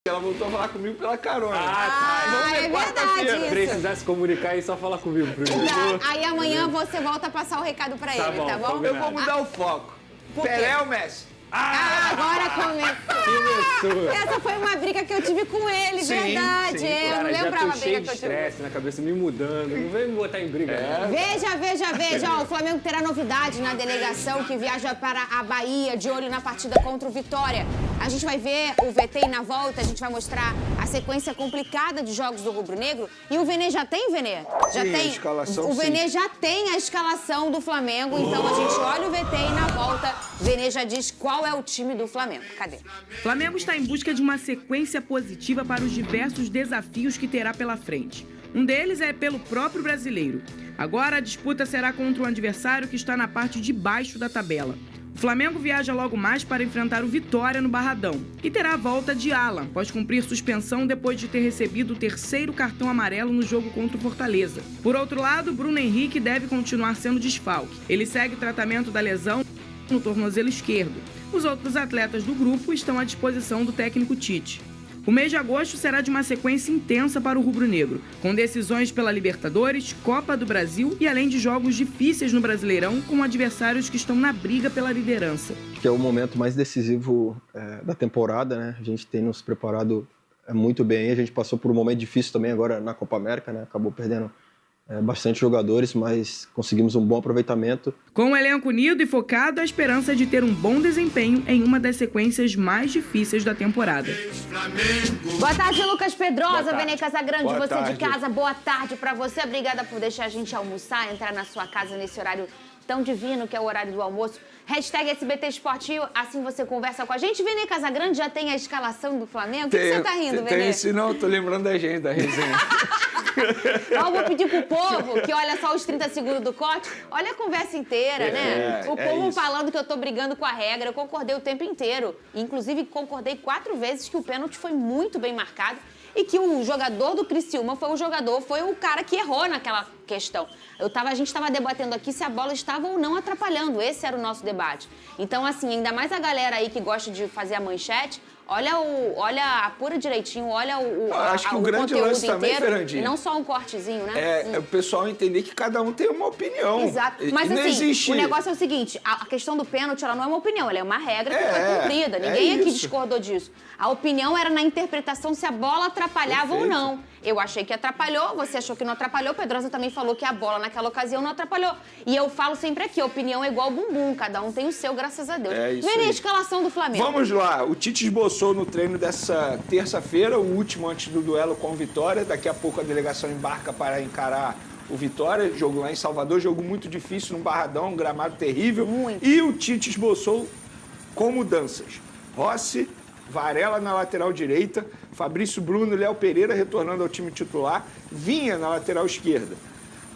Ela voltou a falar comigo pela carona. É verdade isso. Precisar se comunicar aí, só falar comigo. Tá, aí amanhã você volta a passar o recado pra ele, tá bom? Eu vou mudar o foco. Pelé ou Messi? Agora começou. Essa foi uma briga que eu tive com ele, verdade. Sim. Eu não lembrava a briga cheio que de eu tive. estresse na cabeça, me mudando. Não vem me botar em briga. Veja. Ó, o Flamengo terá novidade na delegação que viaja para a Bahia, de olho na partida contra o Vitória. A gente vai ver o VT na volta, a gente vai mostrar a sequência complicada de jogos do Rubro Negro. E o Vene já tem, Vene? Já Sim, tem. a escalação, o Vene sim. já tem a escalação do Flamengo, então a gente olha o VT e na volta, Vene já diz qual é o time do Flamengo. Cadê? Flamengo está em busca de uma sequência positiva para os diversos desafios que terá pela frente. Um deles é pelo próprio brasileiro. Agora a disputa será contra um adversário que está na parte de baixo da tabela. O Flamengo viaja logo mais para enfrentar o Vitória no Barradão e terá a volta de Alan, após cumprir suspensão depois de ter recebido o terceiro cartão amarelo no jogo contra o Fortaleza. Por outro lado, Bruno Henrique deve continuar sendo desfalque. Ele segue tratamento da lesão no tornozelo esquerdo. Os outros atletas do grupo estão à disposição do técnico Tite. O mês de agosto será de uma sequência intensa para o rubro-negro, com decisões pela Libertadores, Copa do Brasil e além de jogos difíceis no Brasileirão com adversários que estão na briga pela liderança. Que é o momento mais decisivo da temporada, né? A gente tem nos preparado muito bem. A gente passou por um momento difícil também agora na Copa América, né? Acabou perdendo bastante jogadores, mas conseguimos um bom aproveitamento. Com o elenco unido e focado, a esperança é de ter um bom desempenho em uma das sequências mais difíceis da temporada. Boa tarde, Lucas Pedrosa, Vene Casagrande, Boa você tarde. de casa, boa tarde pra você. Obrigada por deixar a gente almoçar, entrar na sua casa nesse horário tão divino que é o horário do almoço. Hashtag SBT Esportivo, assim você conversa com a gente. Vene Casagrande já tem a escalação do Flamengo? O que você tá rindo, Vene? Tem sim, não, tô lembrando da gente, da resenha. Eu vou pedir pro povo que olha só os 30 segundos do corte, olha a conversa inteira, né? O povo isso. falando que eu tô brigando com a regra, eu concordei o tempo inteiro. Inclusive, concordei 4 vezes que o pênalti foi muito bem marcado e que o jogador do Criciúma foi o cara que errou naquela questão. A gente estava debatendo aqui se a bola estava ou não atrapalhando, esse era o nosso debate. Então, assim, ainda mais a galera aí que gosta de fazer a manchete, olha, apura direitinho, olha acho que o grande conteúdo lance também, inteiro, Fernandinho, e não só um cortezinho, né? É o pessoal entender que cada um tem uma opinião. Exato. E Mas não assim, existe... o negócio é o seguinte, a questão do pênalti, ela não é uma opinião, ela é uma regra que foi cumprida. Ninguém aqui isso. discordou disso. A opinião era na interpretação se a bola atrapalhava ou não. Eu achei que atrapalhou, você achou que não atrapalhou, Pedrosa também falou que a bola naquela ocasião não atrapalhou. E eu falo sempre aqui, a opinião é igual bumbum, cada um tem o seu, graças a Deus. Isso Vem a aí. escalação do Flamengo. Vamos lá, o Tite esboçou no treino dessa terça-feira, o último antes do duelo com o Vitória. Daqui a pouco a delegação embarca para encarar o Vitória, jogo lá em Salvador, jogo muito difícil, num Barradão, um gramado terrível. Muito. E o Tite esboçou com mudanças. Rossi, Varela na lateral direita, Fabrício Bruno e Léo Pereira retornando ao time titular, Vinha na lateral esquerda.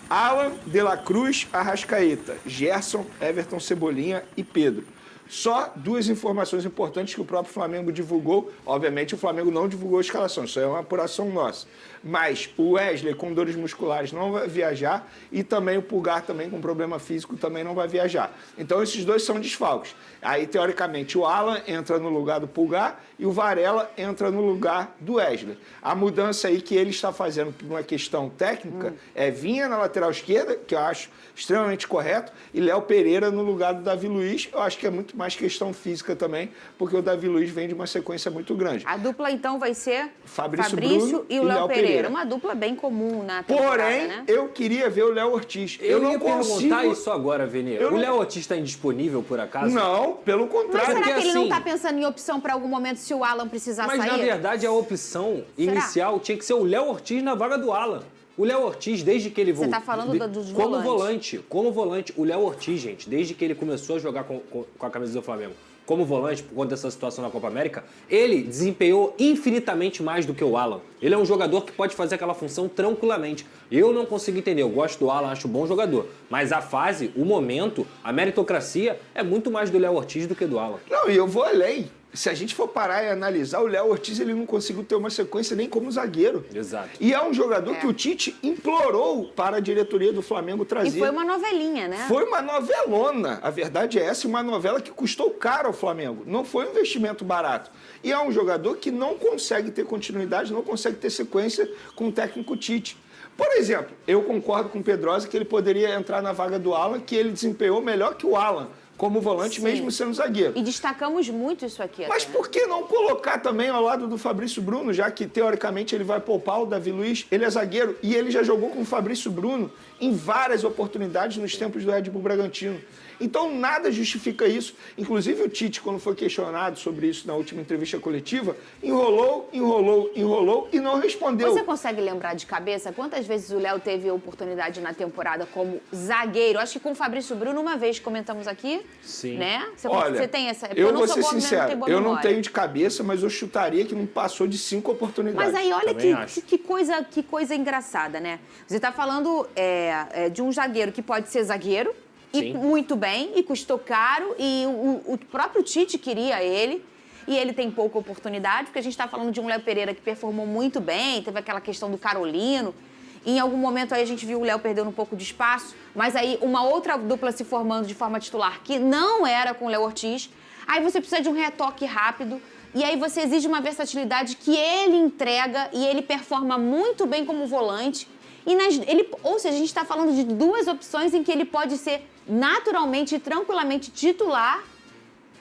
Alan, De La Cruz, Arrascaeta, Gerson, Everton Cebolinha e Pedro. Só 2 informações importantes que o próprio Flamengo divulgou. Obviamente, o Flamengo não divulgou a escalação, isso é uma apuração nossa. Mas o Wesley, com dores musculares, não vai viajar e também o Pulgar, também com problema físico, também não vai viajar. Então, esses 2 são desfalques. Aí, teoricamente, o Alan entra no lugar do Pulgar e o Varela entra no lugar do Wesley. A mudança aí que ele está fazendo por uma questão técnica é Vinha na lateral esquerda, que eu acho extremamente correto, e Léo Pereira no lugar do Davi Luiz. Eu acho que é muito mais questão física também, porque o Davi Luiz vem de uma sequência muito grande. A dupla, então, vai ser Fabrício Bruno e o Léo Pereira. Uma dupla bem comum na temporada, Porém, né? eu queria ver o Léo Ortiz. Eu não ia consigo... perguntar isso agora, Vene. Eu O não- Léo Ortiz está indisponível, por acaso? Não, pelo Mas contrário. será porque que ele não assim- tá pensando em opção para algum momento se o Alan precisar Mas, sair? na verdade, a opção inicial tinha que ser o Léo Ortiz na vaga do Alan. O Léo Ortiz, desde que ele voltou... tá falando dos como volantes. Como volante, o Léo Ortiz, gente, desde que ele começou a jogar com a camisa do Flamengo, como volante, por conta dessa situação na Copa América, ele desempenhou infinitamente mais do que o Alan. Ele é um jogador que pode fazer aquela função tranquilamente. Eu não consigo entender. Eu gosto do Alan, acho um bom jogador. Mas a fase, o momento, a meritocracia é muito mais do Léo Ortiz do que do Alan. Não, e eu vou além. se a gente for parar e analisar, o Léo Ortiz ele não conseguiu ter uma sequência nem como zagueiro. Exato. E é um jogador que o Tite implorou para a diretoria do Flamengo trazer. E foi uma novelinha, né? Foi uma novelona. A verdade é essa, uma novela que custou caro ao Flamengo. Não foi um investimento barato. E é um jogador que não consegue ter continuidade, não consegue ter sequência com o técnico Tite. Por exemplo, eu concordo com o Pedrosa que ele poderia entrar na vaga do Alan, que ele desempenhou melhor que o Alan como volante, Sim. mesmo sendo zagueiro. E destacamos muito isso aqui. Mas até, por que não colocar também ao lado do Fabrício Bruno, já que teoricamente ele vai poupar o Davi Luiz? Ele é zagueiro e ele já jogou com o Fabrício Bruno em várias oportunidades nos tempos do Red Bull Bragantino. Então nada justifica isso. Inclusive o Tite, quando foi questionado sobre isso na última entrevista coletiva, enrolou e não respondeu. Você consegue lembrar de cabeça quantas vezes o Léo teve a oportunidade na temporada como zagueiro? Acho que com o Fabrício Bruno uma vez comentamos aqui. Sim. Né? Olha, você tem essa... eu não vou sou ser boa, né? sincero, Não tenho boa eu não memória. tenho de cabeça, mas eu chutaria que não passou de 5 oportunidades. Mas aí olha Também acho. que coisa engraçada, né? Você está falando de um zagueiro que pode ser zagueiro, e Sim. muito bem, e custou caro, e o próprio Tite queria ele, e ele tem pouca oportunidade, porque a gente está falando de um Léo Pereira que performou muito bem, teve aquela questão do Carolino, e em algum momento aí a gente viu o Léo perdendo um pouco de espaço, mas aí uma outra dupla se formando de forma titular, que não era com o Léo Ortiz, aí você precisa de um retoque rápido, e aí você exige uma versatilidade que ele entrega, e ele performa muito bem como volante, ou seja, a gente está falando de duas opções em que ele pode ser naturalmente e tranquilamente titular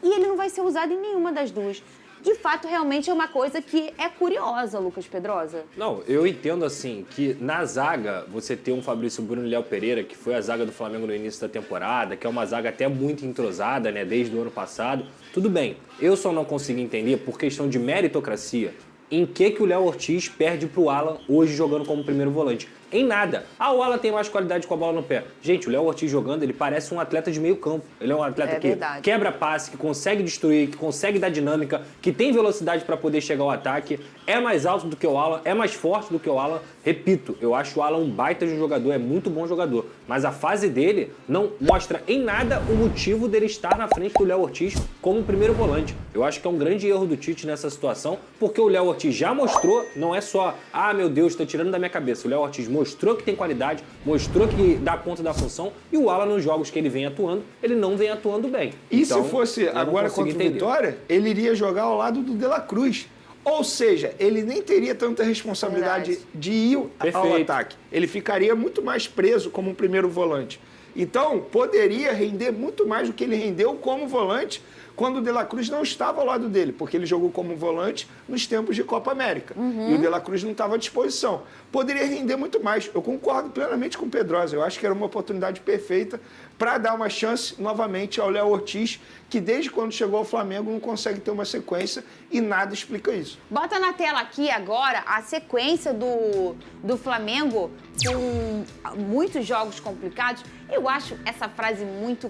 e ele não vai ser usado em nenhuma das duas. De fato, realmente é uma coisa que é curiosa, Lucas Pedrosa. Não, eu entendo assim, que na zaga você tem um Fabrício Bruno e Léo Pereira, que foi a zaga do Flamengo no início da temporada, que é uma zaga até muito entrosada, né, desde o ano passado. Tudo bem, eu só não consigo entender, por questão de meritocracia, em que o Léo Ortiz perde pro Alan hoje jogando como primeiro volante. Em nada. O Alan tem mais qualidade com a bola no pé. Gente, o Léo Ortiz jogando, ele parece um atleta de meio campo. Ele é um atleta que verdade. quebra passe, que consegue destruir, que consegue dar dinâmica, que tem velocidade para poder chegar ao ataque, é mais alto do que o Alan, é mais forte do que o Alan. Repito, eu acho o Alan um baita de um jogador, é muito bom jogador. Mas a fase dele não mostra em nada o motivo dele estar na frente do Léo Ortiz como primeiro volante. Eu acho que é um grande erro do Tite nessa situação, porque o Léo Ortiz já mostrou, não é só, meu Deus, tá tirando da minha cabeça. O Léo Ortiz mostrou que tem qualidade, mostrou que dá conta da função, e o Alan, nos jogos que ele vem atuando, ele não vem atuando bem. E então, se fosse eu não agora consigo contra o entender. Vitória, ele iria jogar ao lado do De La Cruz. Ou seja, ele nem teria tanta responsabilidade Verdade. de ir ao Perfeito. ataque. Ele ficaria muito mais preso como um primeiro volante. Então, poderia render muito mais do que ele rendeu como volante quando o De La Cruz não estava ao lado dele, porque ele jogou como volante nos tempos de Copa América. E o De La Cruz não estava à disposição. Poderia render muito mais. Eu concordo plenamente com o Pedrosa. Eu acho que era uma oportunidade perfeita para dar uma chance novamente ao Léo Ortiz, que desde quando chegou ao Flamengo não consegue ter uma sequência e nada explica isso. Bota na tela aqui agora a sequência do Flamengo com muitos jogos complicados. Eu acho essa frase muito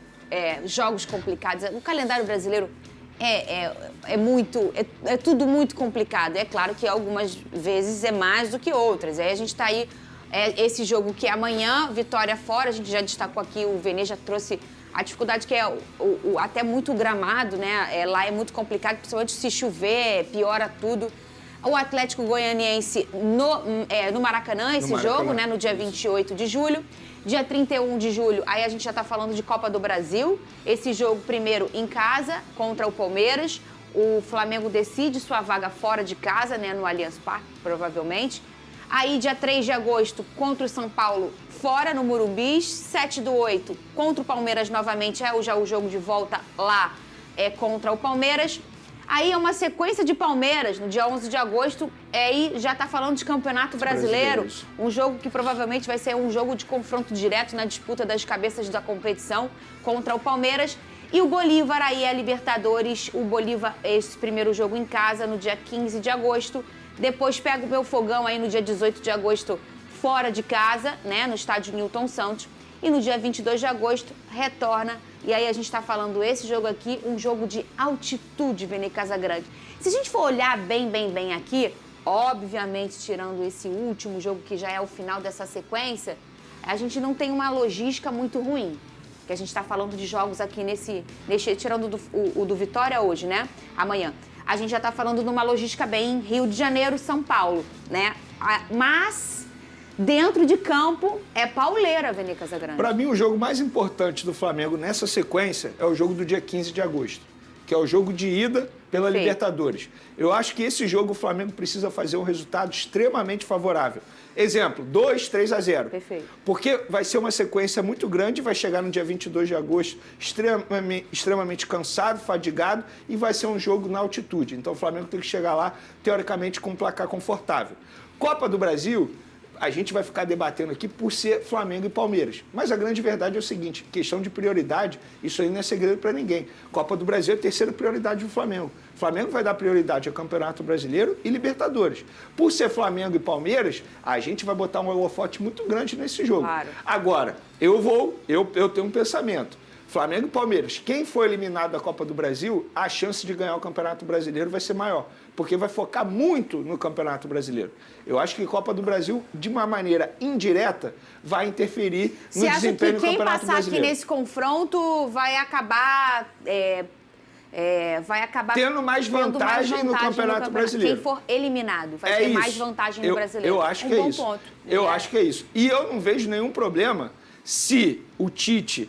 jogos complicados. O calendário brasileiro é tudo muito complicado. É claro que algumas vezes é mais do que outras. Aí a gente está aí, esse jogo que é amanhã, Vitória fora, a gente já destacou aqui, o Vene já trouxe a dificuldade que é até muito gramado, né? Lá é muito complicado, principalmente se chover, piora tudo. O Atlético Goianiense no Maracanã, esse jogo, né? No dia 28 de julho. Dia 31 de julho, aí a gente já está falando de Copa do Brasil. Esse jogo primeiro em casa, contra o Palmeiras. O Flamengo decide sua vaga fora de casa, né? No Allianz Parque, provavelmente. Aí, dia 3 de agosto, contra o São Paulo, fora no Morumbi. 7/8, contra o Palmeiras novamente, já o jogo de volta lá contra o Palmeiras. Aí é uma sequência de Palmeiras, no dia 11 de agosto, aí já está falando de Campeonato Brasileiro. Um jogo que provavelmente vai ser um jogo de confronto direto na disputa das cabeças da competição contra o Palmeiras. E o Bolívar aí, a Libertadores, o Bolívar, esse primeiro jogo em casa, no dia 15 de agosto. Depois pega o meu fogão aí no dia 18 de agosto, fora de casa, né, no estádio Newton Santos. E no dia 22 de agosto, retorna. E aí a gente está falando esse jogo aqui, um jogo de altitude, Vene Casagrande. Se a gente for olhar bem aqui, obviamente tirando esse último jogo que já é o final dessa sequência, a gente não tem uma logística muito ruim. Que a gente está falando de jogos aqui tirando o do Vitória hoje, né? Amanhã. a gente já está falando numa logística bem Rio de Janeiro, São Paulo, né? Mas dentro de campo é pauleira, Vene Casagrande. Para mim, o jogo mais importante do Flamengo nessa sequência é o jogo do dia 15 de agosto, que é o jogo de ida pela Libertadores. Eu acho que esse jogo o Flamengo precisa fazer um resultado extremamente favorável. Exemplo, 2-3-0. Perfeito. Porque vai ser uma sequência muito grande, vai chegar no dia 22 de agosto extremamente cansado, fadigado, e vai ser um jogo na altitude. Então o Flamengo tem que chegar lá, teoricamente, com um placar confortável. Copa do Brasil, a gente vai ficar debatendo aqui por ser Flamengo e Palmeiras. Mas a grande verdade é o seguinte, questão de prioridade, isso aí não é segredo para ninguém. Copa do Brasil é a terceira prioridade do Flamengo. O Flamengo vai dar prioridade ao Campeonato Brasileiro e Libertadores. Por ser Flamengo e Palmeiras, a gente vai botar um holofote muito grande nesse jogo. Claro. Agora, eu tenho um pensamento. Flamengo e Palmeiras, quem for eliminado da Copa do Brasil, a chance de ganhar o Campeonato Brasileiro vai ser maior, porque vai focar muito no Campeonato Brasileiro. Eu acho que a Copa do Brasil, de uma maneira indireta, vai interferir no desempenho do Campeonato Brasileiro. Você acha que quem passar aqui nesse confronto vai acabar tendo mais vantagem no Campeonato Brasileiro? Quem for eliminado vai ter mais vantagem no Brasileiro. Eu acho que é isso. Eu acho que é isso. E eu não vejo nenhum problema se o Tite,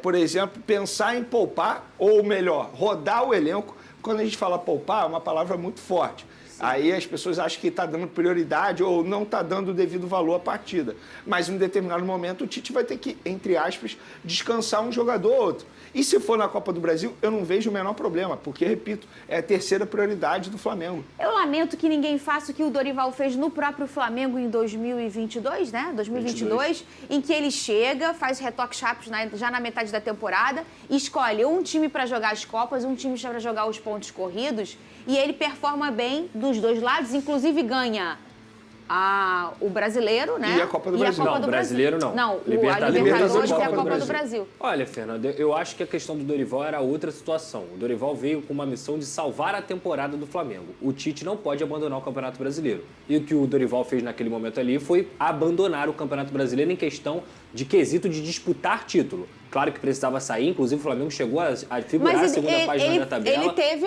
por exemplo, pensar em poupar, ou melhor, rodar o elenco. Quando a gente fala poupar, é uma palavra muito forte. Sim. Aí as pessoas acham que está dando prioridade ou não está dando o devido valor à partida. Mas em um determinado momento o Tite vai ter que, entre aspas, descansar um jogador ou outro. E se for na Copa do Brasil, eu não vejo o menor problema, porque, repito, é a terceira prioridade do Flamengo. Eu lamento que ninguém faça o que o Dorival fez no próprio Flamengo em 2022, né? 2022, em que ele chega, faz retoques rápidos já na metade da temporada, escolhe um time para jogar as Copas, um time para jogar os pontos corridos, e ele performa bem dos dois lados, inclusive ganha o brasileiro, né? E a Copa do Brasil. Não, brasileiro não. Não, a Libertadores e a Copa do Brasil. Olha, Fernando, eu acho que a questão do Dorival era outra situação. O Dorival veio com uma missão de salvar a temporada do Flamengo. O Tite não pode abandonar o Campeonato Brasileiro. E o que o Dorival fez naquele momento ali foi abandonar o Campeonato Brasileiro em questão de quesito de disputar título. Claro que precisava sair, inclusive o Flamengo chegou a figurar a segunda página da tabela. Ele teve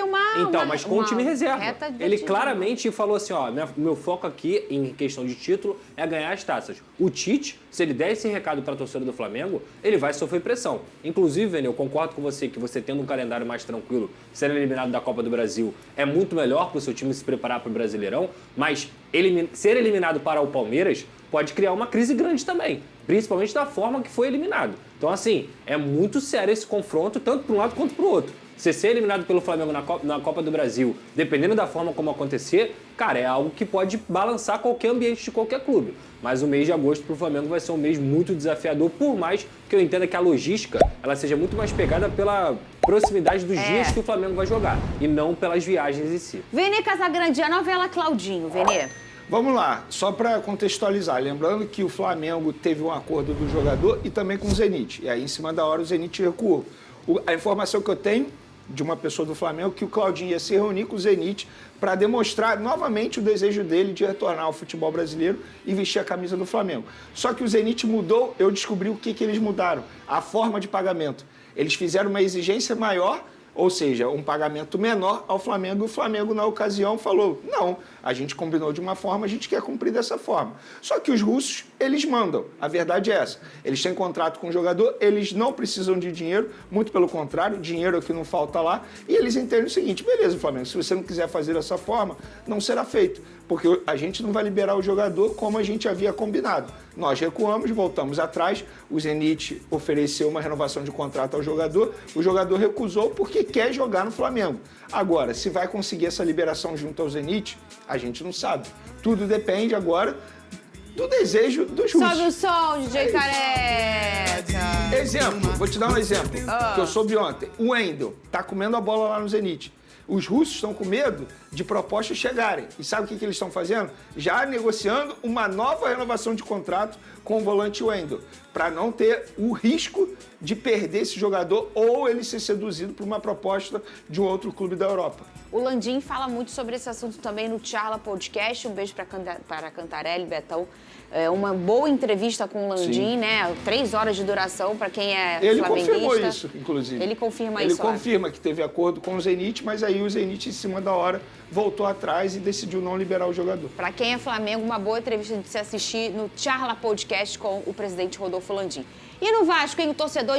mas com o time reserva. Ele claramente falou assim, meu foco aqui em questão de título é ganhar as taças. O Tite, se ele der esse recado para a torcida do Flamengo, ele vai sofrer pressão. Inclusive, Vene, eu concordo com você que você tendo um calendário mais tranquilo, ser eliminado da Copa do Brasil é muito melhor para o seu time se preparar para o Brasileirão, mas ser eliminado para o Palmeiras pode criar uma crise grande também, principalmente da forma que foi eliminado. Então, assim, é muito sério esse confronto, tanto para um lado quanto para o outro. Você ser eliminado pelo Flamengo na Copa do Brasil, dependendo da forma como acontecer, cara, é algo que pode balançar qualquer ambiente de qualquer clube. Mas o mês de agosto para o Flamengo vai ser um mês muito desafiador, por mais que eu entenda que a logística ela seja muito mais pegada pela proximidade dos dias que o Flamengo vai jogar, e não pelas viagens em si. Vene Casagrande, a novela Claudinho, Vene. Vamos lá, só para contextualizar, lembrando que o Flamengo teve um acordo do jogador e também com o Zenit. E aí, em cima da hora, o Zenit recuou. A informação que eu tenho de uma pessoa do Flamengo é que o Claudinho ia se reunir com o Zenit para demonstrar novamente o desejo dele de retornar ao futebol brasileiro e vestir a camisa do Flamengo. Só que o Zenit mudou, eu descobri o que eles mudaram, a forma de pagamento. Eles fizeram uma exigência maior, ou seja, um pagamento menor ao Flamengo, e o Flamengo, na ocasião, falou, não, a gente combinou de uma forma, a gente quer cumprir dessa forma. Só que os russos, eles mandam, a verdade é essa. Eles têm contrato com o jogador, eles não precisam de dinheiro, muito pelo contrário, dinheiro é que não falta lá, e eles entendem o seguinte, beleza, Flamengo, se você não quiser fazer dessa forma, não será feito, porque a gente não vai liberar o jogador como a gente havia combinado. Nós recuamos, voltamos atrás, o Zenit ofereceu uma renovação de contrato ao jogador, o jogador recusou porque quer jogar no Flamengo. Agora, se vai conseguir essa liberação junto ao Zenit, a gente não sabe. Tudo depende agora do desejo dos russos. Sobe o som, DJ Careca! Exemplo, vou te dar um exemplo que eu soube ontem. O Wendel tá comendo a bola lá no Zenit. Os russos estão com medo de propostas chegarem. E sabe o que eles estão fazendo? Já negociando uma nova renovação de contrato com o volante Wendel, para não ter o risco de perder esse jogador ou ele ser seduzido por uma proposta de um outro clube da Europa. O Landim fala muito sobre esse assunto também no Charla Podcast. Um beijo para Cantarelli, Betão. uma boa entrevista com o Landim, Sim. né? 3 horas de duração para quem é Ele flamenguista. confirmou isso, inclusive. Ele confirma Ele isso. Ele confirma que teve acordo com o Zenit, mas aí o Zenit, em cima da hora, voltou atrás e decidiu não liberar o jogador. Para quem é Flamengo, uma boa entrevista de se assistir no Charla Podcast com o presidente Rodolfo Landim. E no Vasco, hein, o torcedor